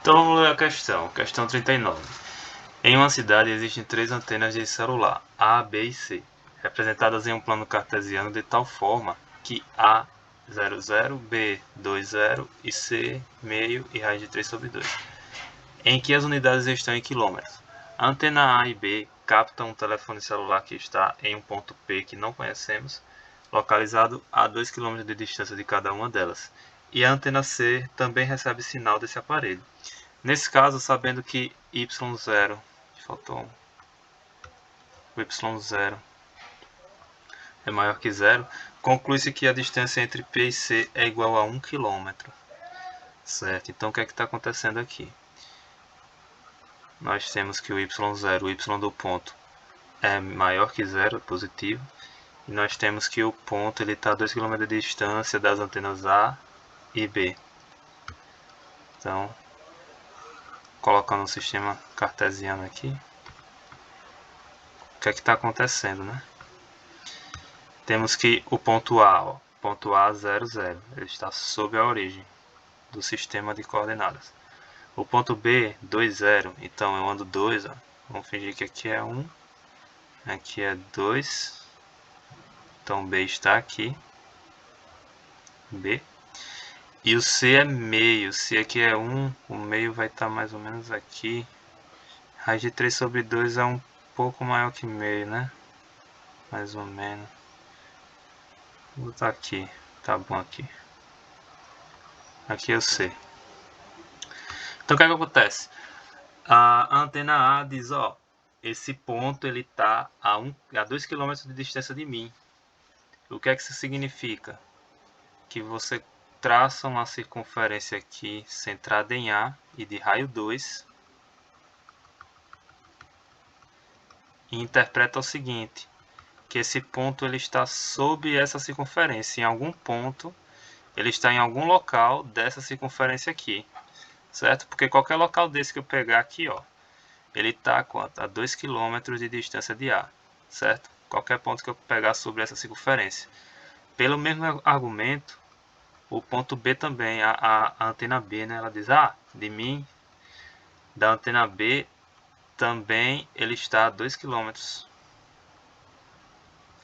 Então vamos ler a questão. Questão 39. Em uma cidade existem 3 antenas de celular, A, B e C, representadas em um plano cartesiano de tal forma que A 00, B 20 e C meio e raiz de 3 sobre 2, em que as unidades estão em quilômetros. A antena A e B captam um telefone celular que está em um ponto P que não conhecemos, localizado a 2 km de distância de cada uma delas, e a antena C também recebe sinal desse aparelho. Nesse caso, sabendo que y0, faltou o y0 é maior que zero, conclui-se que a distância entre P e C é igual a 1 km. Certo? Então o que é que está acontecendo aqui? Nós temos que o y0, o y do ponto, é maior que zero, é positivo. E nós temos que o ponto está a 2 km de distância das antenas A e B. Então, colocando o sistema cartesiano aqui, o que é que está acontecendo, né? Temos que o ponto A, ponto A 00, ele está sob a origem do sistema de coordenadas. O ponto B 20, então eu ando 2, vamos fingir que aqui é 1, aqui é 2, então B está aqui, B. E o C é meio, se aqui é 1, o meio vai estar mais ou menos aqui. Raiz de 3 sobre 2 é um pouco maior que meio, né? Mais ou menos. Vou botar aqui, tá bom aqui. Aqui é o C. Então o que é que acontece? A antena A diz, ó, esse ponto ele tá a 2 km de distância de mim. O que é que isso significa? Que você traça uma circunferência aqui centrada em A e de raio 2 e interpreta o seguinte, que esse ponto ele está sob essa circunferência, em algum ponto ele está em algum local dessa circunferência aqui, certo? Porque qualquer local desse que eu pegar aqui, ó, ele está a 2 km de distância de A, certo? Qualquer ponto que eu pegar sobre essa circunferência. Pelo mesmo argumento, o ponto B também, a antena B, né, ela diz, de mim, da antena B, também ele está a 2 km.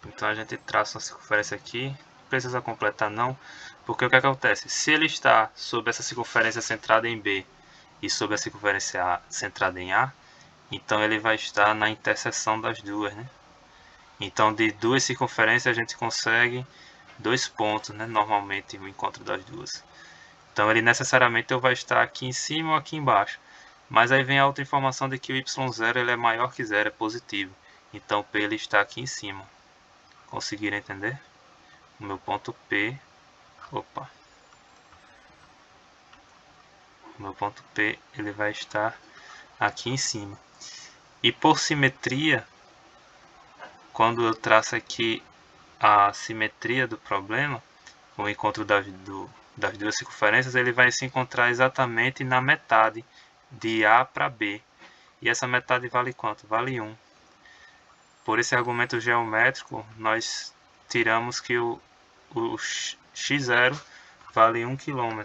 Então a gente traça uma circunferência aqui, não precisa completar não, porque o que acontece? Se ele está sobre essa circunferência centrada em B e sobre a circunferência A centrada em A, então ele vai estar na interseção das duas, né? Então de duas circunferências a gente consegue 2 pontos, né? Normalmente o encontro das duas. Então ele necessariamente vai estar aqui em cima ou aqui embaixo. Mas aí vem a outra informação de que o y0 ele é maior que zero, é positivo. Então P ele está aqui em cima. Conseguiram entender? O meu ponto P, o meu ponto P ele vai estar aqui em cima. E por simetria, quando eu traço aqui a simetria do problema, o encontro das duas circunferências, ele vai se encontrar exatamente na metade de A para B. E essa metade vale quanto? Vale 1. Por esse argumento geométrico, nós tiramos que o x0 vale 1 km.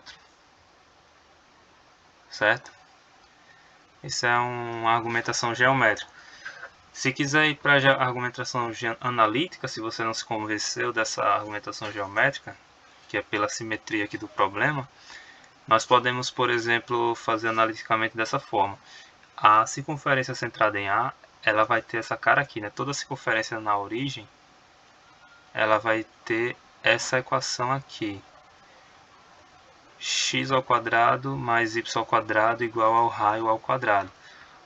Certo? Isso é uma argumentação geométrica. Se quiser ir para a argumentação analítica, se você não se convenceu dessa argumentação geométrica, que é pela simetria aqui do problema, nós podemos, por exemplo, fazer analiticamente dessa forma. A circunferência centrada em A, ela vai ter essa cara aqui, né? Toda circunferência na origem, ela vai ter essa equação aqui. X ao quadrado mais y ao quadrado igual ao raio ao quadrado.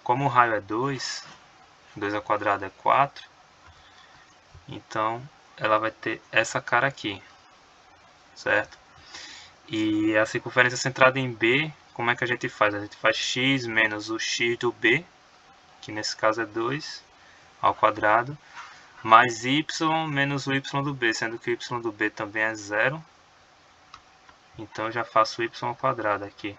Como o raio é 2, 2 ao quadrado é 4, então ela vai ter essa cara aqui, certo? E a circunferência centrada em B, como é que a gente faz? A gente faz x menos o x do B, que nesse caso é 2 ao quadrado, mais y menos o y do B, sendo que o y do B também é 0. Então eu já faço y ao quadrado aqui.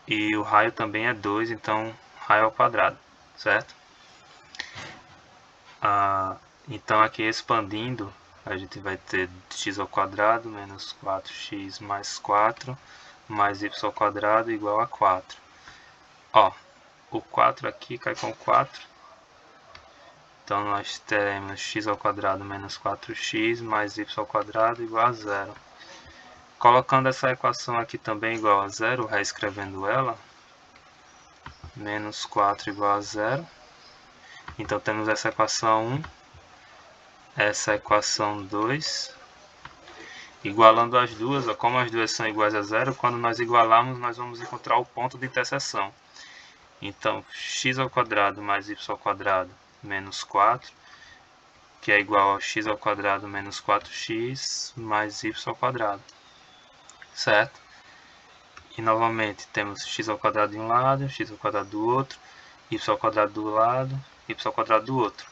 E o raio também é 2, então raio ao quadrado, certo? Então aqui expandindo, a gente vai ter x ao quadrado menos 4x mais 4 mais y ao quadrado igual a 4. Ó, o 4 aqui cai com 4. Então nós teremos x ao quadrado menos 4x mais y ao quadrado igual a 0. Colocando essa equação aqui também igual a 0, reescrevendo ela, menos 4 igual a 0. Então temos essa equação 1, essa equação 2. Igualando as duas, ó, como as duas são iguais a 0, quando nós igualarmos, nós vamos encontrar o ponto de interseção. Então, x ao quadrado mais y ao quadrado menos 4, que é igual a x ao quadrado menos 4x mais y ao quadrado. Certo? E novamente temos x ao quadrado de um lado, x ao quadrado do outro, y ao quadrado do lado, y ao quadrado do outro.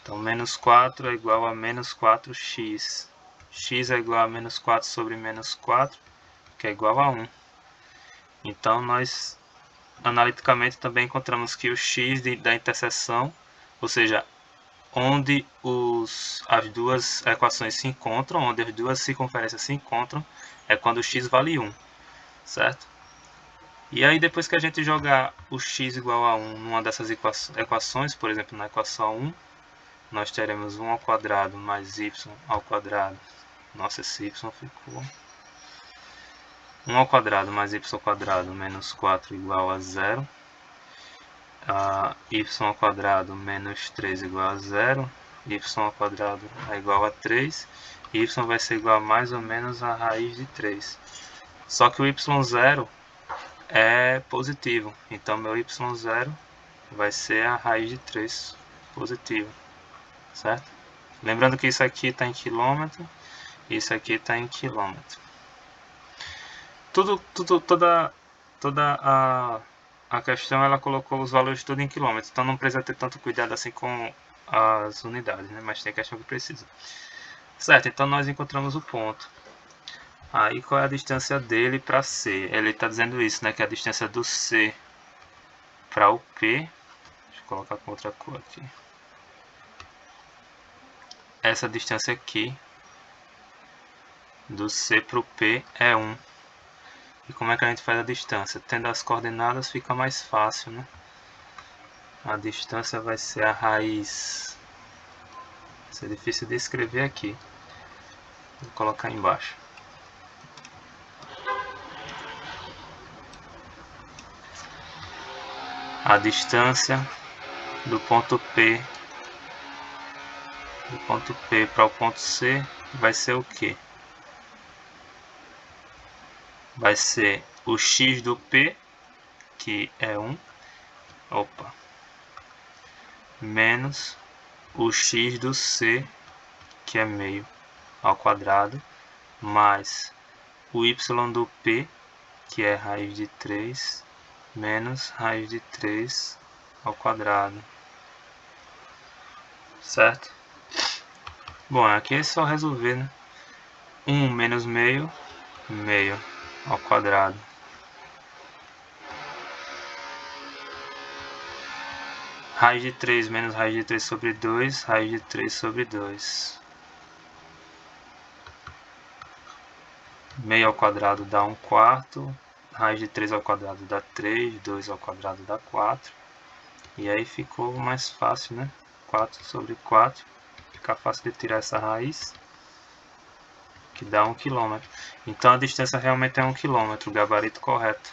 Então, menos 4 é igual a menos 4x. X é igual a menos 4 sobre menos 4, que é igual a 1. Então, nós analiticamente também encontramos que o x da interseção, ou seja, onde as duas equações se encontram, onde as duas circunferências se encontram, é quando o x vale 1, certo? E aí depois que a gente jogar o x igual a 1 numa dessas equações, por exemplo, na equação 1, nós teremos 1 ao quadrado mais y ao quadrado. Nossa, esse y ficou 1 ao quadrado mais y ao quadrado menos 4 igual a 0. Y ao quadrado menos 3 igual a 0. Y ao quadrado é igual a 3. Y vai ser igual a mais ou menos a raiz de 3. Só que o y0 é positivo. Então meu y0 vai ser a raiz de 3 positivo. Certo? Lembrando que isso aqui está em quilômetro. Isso aqui está em quilômetro. Toda a questão ela colocou os valores tudo em quilômetros. Então não precisa ter tanto cuidado assim com as unidades, né? Mas tem questão que precisa. Certo, então nós encontramos o ponto. Aí qual é a distância dele para C? Ele está dizendo isso, né? Que a distância do C para o P. Deixa eu colocar com outra cor aqui. Essa distância aqui do C para o P é 1. E como é que a gente faz a distância? Tendo as coordenadas fica mais fácil, né? A distância vai ser a raiz. Vai ser difícil de escrever aqui. Vou colocar embaixo. A distância do ponto P para o ponto C vai ser o quê? Vai ser o x do P, que é 1, menos o x do C, que é meio, ao quadrado, mais o y do P, que é raiz de 3, menos raiz de 3 ao quadrado. Certo? Bom, aqui é só resolver, né? 1 menos meio ao quadrado. Raiz de 3 menos raiz de 3 sobre 2, raiz de 3 sobre 2. Meio ao quadrado dá 1/4. Raiz de 3 ao quadrado dá 3. 2 ao quadrado dá 4. E aí ficou mais fácil, né? 4 sobre 4. Fica fácil de tirar essa raiz, que dá 1 km. Então a distância realmente é 1 km, o gabarito correto.